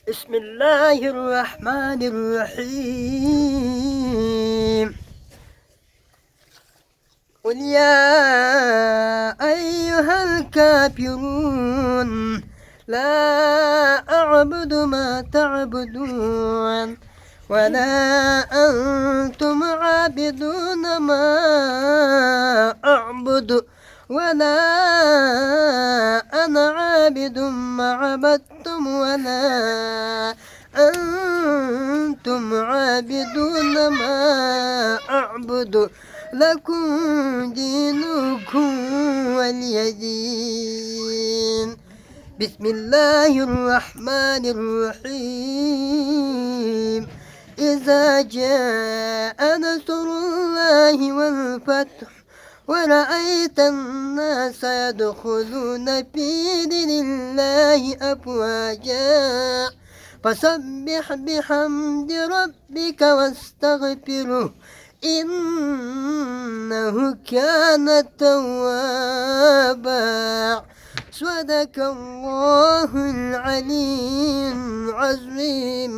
بسم الله الرحمن الرحيم. قل يا أيها الكافرون لا أعبد ما تعبدون ولا أنتم عابدون ما أعبد ولا أنا عابد ما عبدتم ولا أنتم عابدون ما أعبد لكم دينكم ولي دين. بسم الله الرحمن الرحيم. إذا جاء نصر الله والفتح ورأيت الناس يدخلون في دين الله أفواجا فسبح بحمد ربك واستغفره إنه كان توابا. صدق الله العلي العظيم.